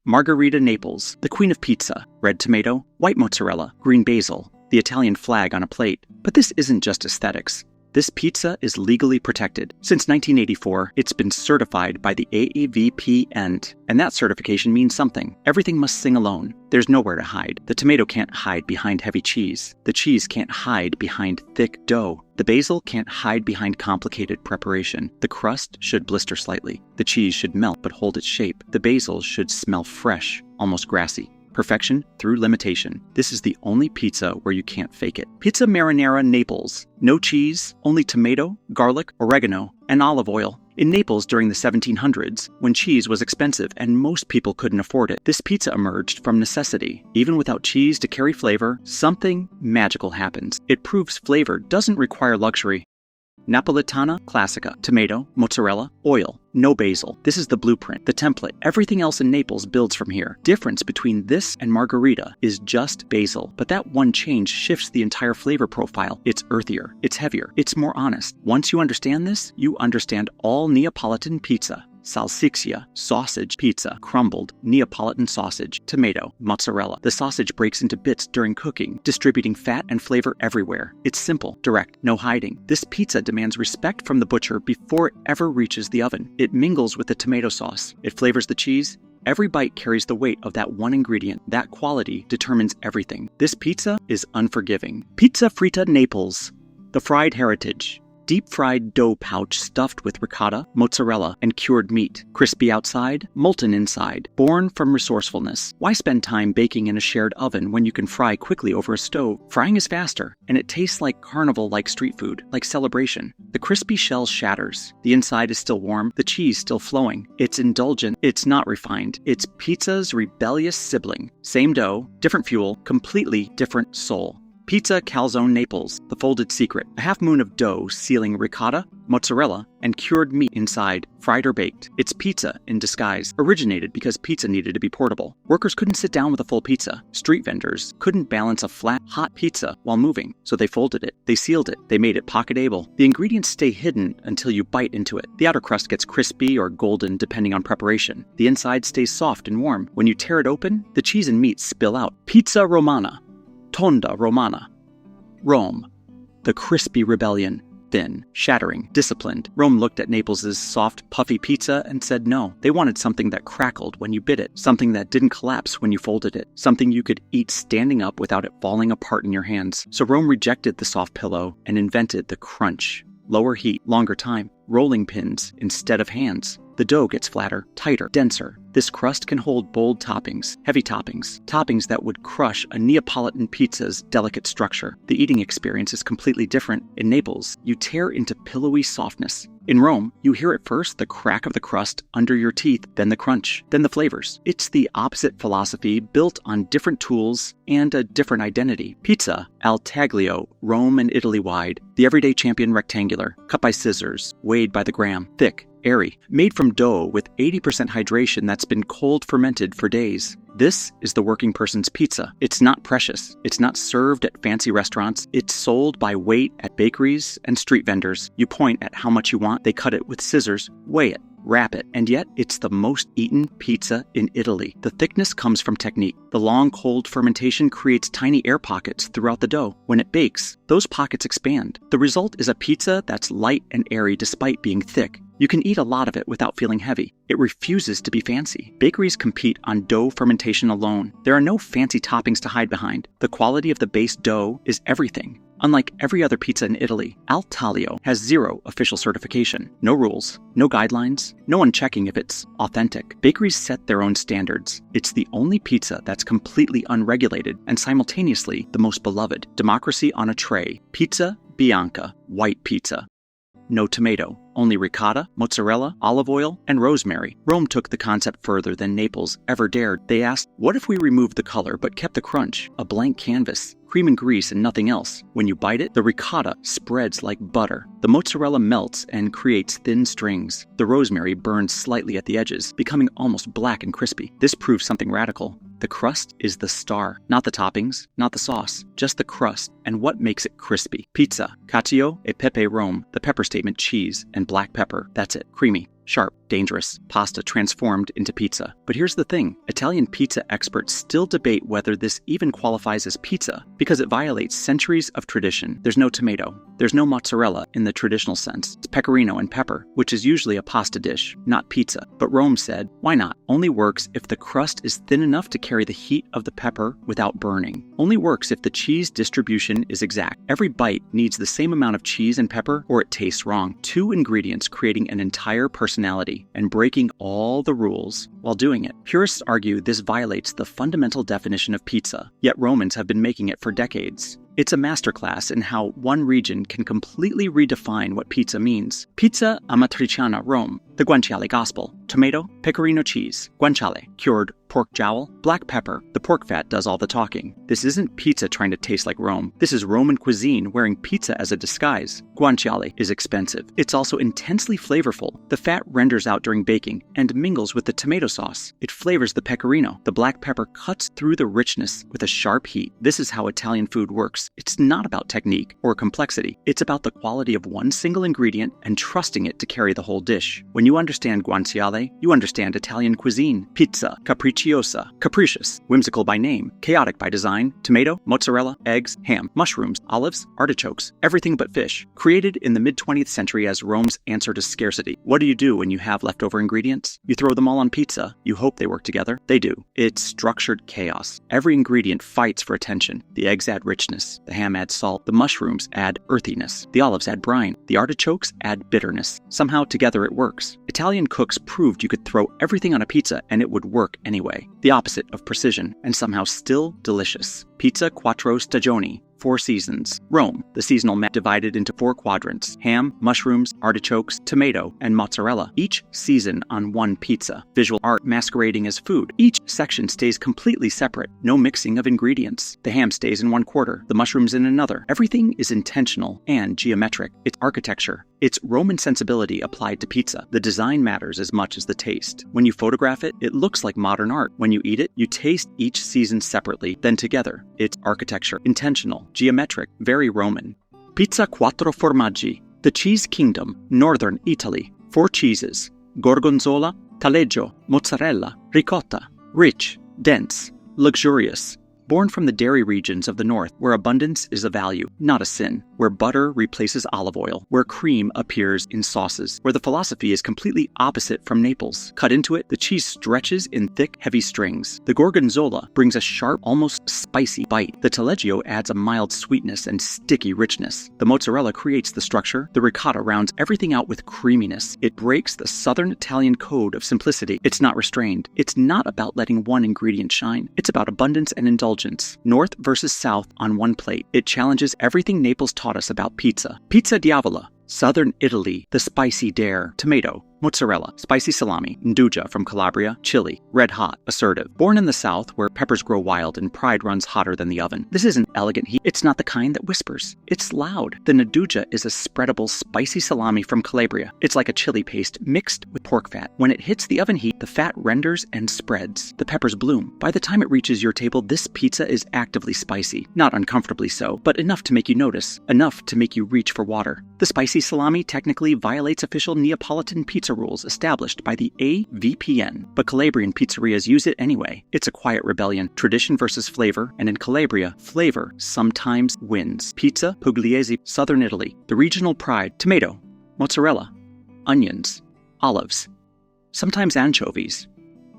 Margherita Naples, the queen of pizza, red tomato, white mozzarella, green basil, the Italian flag on a plate. But this isn't just aesthetics. This pizza is legally protected. Since 1984, it's been certified by the AEVPN, and that certification means something. Everything must sing alone. There's nowhere to hide. The tomato can't hide behind heavy cheese. The cheese can't hide behind thick dough. The basil can't hide behind complicated preparation. The crust should blister slightly. The cheese should melt but hold its shape. The basil should smell fresh, almost grassy. Perfection through limitation. This is the only pizza where you can't fake it. Pizza Marinara Naples. No cheese, only tomato, garlic, oregano, and olive oil. In Naples during the 1700s, when cheese was expensive and most people couldn't afford it, this pizza emerged from necessity. Even without cheese to carry flavor, something magical happens. It proves flavor doesn't require luxury. Napoletana Classica. Tomato, mozzarella, oil, no basil. This is the blueprint, the template. Everything else in Naples builds from here. Difference between this and Margherita is just basil. But that one change shifts the entire flavor profile. It's earthier, it's heavier, it's more honest. Once you understand this, you understand all Neapolitan pizza. Salixia, sausage, pizza, crumbled, Neapolitan sausage, tomato, mozzarella. The sausage breaks into bits during cooking, distributing fat and flavor everywhere. It's simple, direct, no hiding. This pizza demands respect from the butcher before it ever reaches the oven. It mingles with the tomato sauce. It flavors the cheese. Every bite carries the weight of that one ingredient. That quality determines everything. This pizza is unforgiving. Pizza Fritta Naples, the fried heritage. Deep-fried dough pouch stuffed with ricotta, mozzarella, and cured meat. Crispy outside, molten inside. Born from resourcefulness. Why spend time baking in a shared oven when you can fry quickly over a stove? Frying is faster, and it tastes like carnival-like street food, like celebration. The crispy shell shatters. The inside is still warm, the cheese still flowing. It's indulgent, it's not refined. It's pizza's rebellious sibling. Same dough, different fuel, completely different soul. Pizza Calzone Naples, the folded secret. A half moon of dough sealing ricotta, mozzarella, and cured meat inside, fried or baked. It's pizza in disguise. Originated because pizza needed to be portable. Workers couldn't sit down with a full pizza. Street vendors couldn't balance a flat, hot pizza while moving, so they folded it. They sealed it. They made it pocket-able. The ingredients stay hidden until you bite into it. The outer crust gets crispy or golden depending on preparation. The inside stays soft and warm. When you tear it open, the cheese and meat spill out. Pizza Romana. Tonda Romana. Rome. The crispy rebellion. Thin, shattering, disciplined. Rome looked at Naples' soft, puffy pizza and said no. They wanted something that crackled when you bit it. Something that didn't collapse when you folded it. Something you could eat standing up without it falling apart in your hands. So Rome rejected the soft pillow and invented the crunch. Lower heat, longer time. Rolling pins instead of hands. The dough gets flatter, tighter, denser. This crust can hold bold toppings, heavy toppings, toppings that would crush a Neapolitan pizza's delicate structure. The eating experience is completely different. In Naples, you tear into pillowy softness. In Rome, you hear at first the crack of the crust under your teeth, then the crunch, then the flavors. It's the opposite philosophy built on different tools and a different identity. Pizza al Taglio, Rome and Italy wide. The everyday champion rectangular, cut by scissors, weighed by the gram, thick, airy, made from dough with 80% hydration that's been cold fermented for days. This is the working person's pizza. It's not precious. It's not served at fancy restaurants. It's sold by weight at bakeries and street vendors. You point at how much you want, they cut it with scissors, weigh it, wrap it, and yet it's the most eaten pizza in Italy. The thickness comes from technique. The long cold fermentation creates tiny air pockets throughout the dough. When it bakes, those pockets expand. The result is a pizza that's light and airy despite being thick. You can eat a lot of it without feeling heavy. It refuses to be fancy. Bakeries compete on dough fermentation alone. There are no fancy toppings to hide behind. The quality of the base dough is everything. Unlike every other pizza in Italy, Al Taglio has zero official certification. No rules, no guidelines, no one checking if it's authentic. Bakeries set their own standards. It's the only pizza that's completely unregulated and simultaneously the most beloved. Democracy on a tray. Pizza Bianca, white pizza. No tomato, only ricotta, mozzarella, olive oil, and rosemary. Rome took the concept further than Naples ever dared. They asked, what if we removed the color but kept the crunch? A blank canvas. Cream and grease and nothing else. When you bite it, the ricotta spreads like butter. The mozzarella melts and creates thin strings. The rosemary burns slightly at the edges, becoming almost black and crispy. This proves something radical. The crust is the star, not the toppings, not the sauce, just the crust and what makes it crispy. Pizza, Cacio e Pepe Rome, the pepper statement cheese and black pepper. That's it, creamy, sharp, dangerous, pasta transformed into pizza. But here's the thing, Italian pizza experts still debate whether this even qualifies as pizza because it violates centuries of tradition. There's no tomato. There's no mozzarella in the traditional sense. It's pecorino and pepper, which is usually a pasta dish, not pizza. But Rome said, why not? Only works if the crust is thin enough to carry the heat of the pepper without burning. Only works if the cheese distribution is exact. Every bite needs the same amount of cheese and pepper or it tastes wrong. Two ingredients creating an entire personality and breaking all the rules while doing it. Purists argue this violates the fundamental definition of pizza, yet Romans have been making it for decades. It's a masterclass in how one region can completely redefine what pizza means. Pizza Amatriciana, Rome. The guanciale gospel. Tomato, pecorino cheese. Guanciale, cured pork jowl. Black pepper. The pork fat does all the talking. This isn't pizza trying to taste like Rome. This is Roman cuisine wearing pizza as a disguise. Guanciale is expensive. It's also intensely flavorful. The fat renders out during baking and mingles with the tomato sauce. It flavors the pecorino. The black pepper cuts through the richness with a sharp heat. This is how Italian food works. It's not about technique or complexity. It's about the quality of one single ingredient and trusting it to carry the whole dish. When you understand guanciale, you understand Italian cuisine. Pizza, capricciosa, capricious, whimsical by name, chaotic by design, tomato, mozzarella, eggs, ham, mushrooms, olives, artichokes, everything but fish. Created in the mid-20th century as Rome's answer to scarcity. What do you do when you have leftover ingredients? You throw them all on pizza. You hope they work together. They do. It's structured chaos. Every ingredient fights for attention. The eggs add richness. The ham adds salt. The mushrooms add earthiness. The olives add brine. The artichokes add bitterness. Somehow together it works. Italian cooks proved you could throw everything on a pizza and it would work anyway. The opposite of precision, and somehow still delicious. Pizza Quattro Stagioni. 4 seasons. Rome, the seasonal map divided into 4 quadrants. Ham, mushrooms, artichokes, tomato, and mozzarella. Each season on one pizza. Visual art masquerading as food. Each section stays completely separate. No mixing of ingredients. The ham stays in one quarter, the mushrooms in another. Everything is intentional and geometric. It's architecture. It's Roman sensibility applied to pizza. The design matters as much as the taste. When you photograph it, it looks like modern art. When you eat it, you taste each season separately, then together. It's architecture. Intentional. Geometric, very Roman. Pizza Quattro Formaggi, the Cheese Kingdom, Northern Italy. 4 cheeses. Gorgonzola, Taglio, mozzarella, ricotta. Rich, dense, luxurious. Born from the dairy regions of the north, where abundance is a value, not a sin, where butter replaces olive oil, where cream appears in sauces, where the philosophy is completely opposite from Naples. Cut into it, the cheese stretches in thick, heavy strings. The gorgonzola brings a sharp, almost spicy bite. The taglio adds a mild sweetness and sticky richness. The mozzarella creates the structure. The ricotta rounds everything out with creaminess. It breaks the southern Italian code of simplicity. It's not restrained. It's not about letting one ingredient shine. It's about abundance and indulgence. North versus south on one plate. It challenges everything Naples taught us about pizza. Pizza Diavola. Southern Italy, the spicy dare, tomato, mozzarella, spicy salami, nduja from Calabria, chili, red hot, assertive. Born in the south, where peppers grow wild and pride runs hotter than the oven. This isn't elegant heat. It's not the kind that whispers. It's loud. The nduja is a spreadable, spicy salami from Calabria. It's like a chili paste mixed with pork fat. When it hits the oven heat, the fat renders and spreads. The peppers bloom. By the time it reaches your table, this pizza is actively spicy. Not uncomfortably so, but enough to make you notice. Enough to make you reach for water. The spicy salami technically violates official Neapolitan pizza rules established by the AVPN, but Calabrian pizzerias use it anyway. It's a quiet rebellion, tradition versus flavor, and in Calabria, flavor sometimes wins. Pizza Pugliese, Southern Italy, the regional pride, tomato, mozzarella, onions, olives, sometimes anchovies.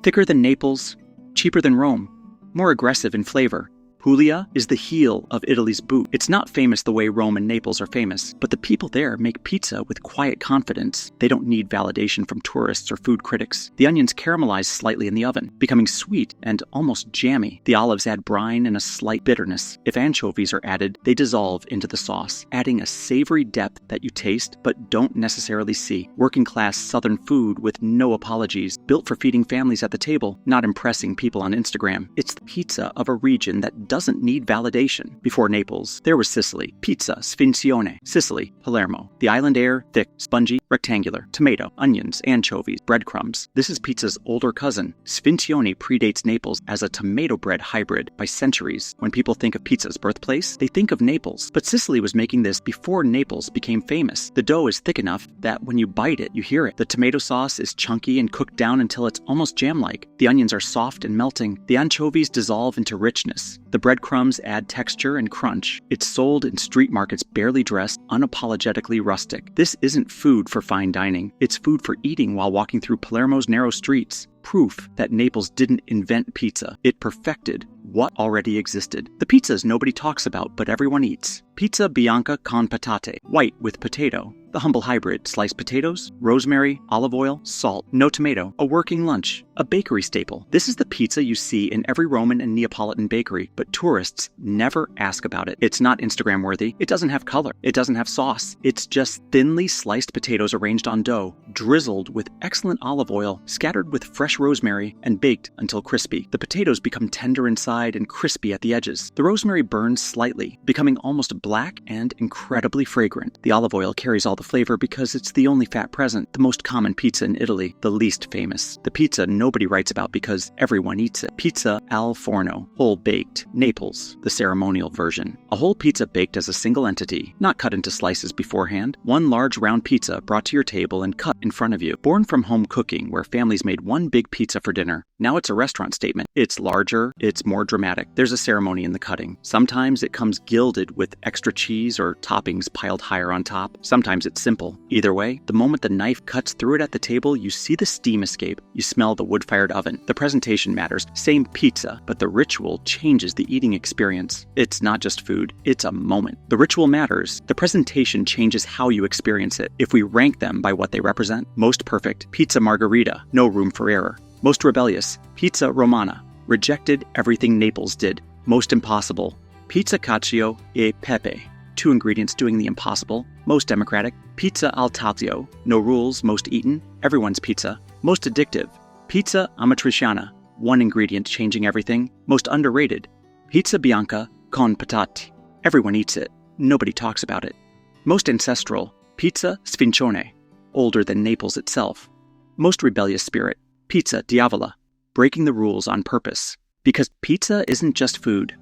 Thicker than Naples, cheaper than Rome, more aggressive in flavor. Puglia is the heel of Italy's boot. It's not famous the way Rome and Naples are famous, but the people there make pizza with quiet confidence. They don't need validation from tourists or food critics. The onions caramelize slightly in the oven, becoming sweet and almost jammy. The olives add brine and a slight bitterness. If anchovies are added, they dissolve into the sauce, adding a savory depth that you taste but don't necessarily see. Working-class Southern food with no apologies, built for feeding families at the table, not impressing people on Instagram. It's the pizza of a region that doesn't need validation. Before Naples, there was Sicily. Pizza, Sfincione. Sicily, Palermo. The island air, thick, spongy, rectangular. Tomato, onions, anchovies, breadcrumbs. This is pizza's older cousin. Sfincione predates Naples as a tomato bread hybrid by centuries. When people think of pizza's birthplace, they think of Naples. But Sicily was making this before Naples became famous. The dough is thick enough that when you bite it, you hear it. The tomato sauce is chunky and cooked down until it's almost jam-like. The onions are soft and melting. The anchovies dissolve into richness. The breadcrumbs add texture and crunch. It's sold in street markets barely dressed, unapologetically rustic. This isn't food for fine dining. It's food for eating while walking through Palermo's narrow streets. Proof that Naples didn't invent pizza. It perfected what already existed. The pizzas nobody talks about, but everyone eats. Pizza Bianca con patate, white with potato. The humble hybrid, sliced potatoes, rosemary, olive oil, salt, no tomato, a working lunch, a bakery staple. This is the pizza you see in every Roman and Neapolitan bakery, but tourists never ask about it. It's not Instagram worthy. It doesn't have color. It doesn't have sauce. It's just thinly sliced potatoes arranged on dough, drizzled with excellent olive oil, scattered with fresh rosemary, and baked until crispy. The potatoes become tender inside and crispy at the edges. The rosemary burns slightly, becoming almost black and incredibly fragrant. The olive oil carries all the flavor because it's the only fat present. The most common pizza in Italy, the least famous. The pizza nobody writes about because everyone eats it. Pizza al forno, whole baked. Naples, the ceremonial version. A whole pizza baked as a single entity, not cut into slices beforehand. One large round pizza brought to your table and cut in front of you. Born from home cooking, where families made one big pizza for dinner. Now it's a restaurant statement. It's larger, it's more dramatic. There's a ceremony in the cutting. Sometimes it comes gilded with extra cheese or toppings piled higher on top. Sometimes it's simple. Either way, the moment the knife cuts through it at the table, you see the steam escape. You smell the wood-fired oven. The presentation matters. Same pizza, but the ritual changes the eating experience. It's not just food, it's a moment. The ritual matters. The presentation changes how you experience it. If we rank them by what they represent, most perfect, pizza Margherita, no room for error. Most rebellious, pizza Romana, rejected everything Naples did. Most impossible, pizza Cacio e Pepe, two ingredients doing the impossible. Most democratic, pizza al taglio, no rules, most eaten, everyone's pizza. Most addictive, pizza Amatriciana, one ingredient changing everything. Most underrated, pizza Bianca con patate, everyone eats it, nobody talks about it. Most ancestral, pizza Sfincione, older than Naples itself. Most rebellious spirit, pizza Diavola, breaking the rules on purpose. Because pizza isn't just food.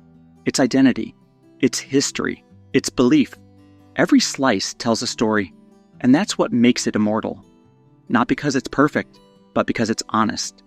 It's identity. It's history. It's belief. Every slice tells a story, and that's what makes it immortal. Not because it's perfect, but because it's honest.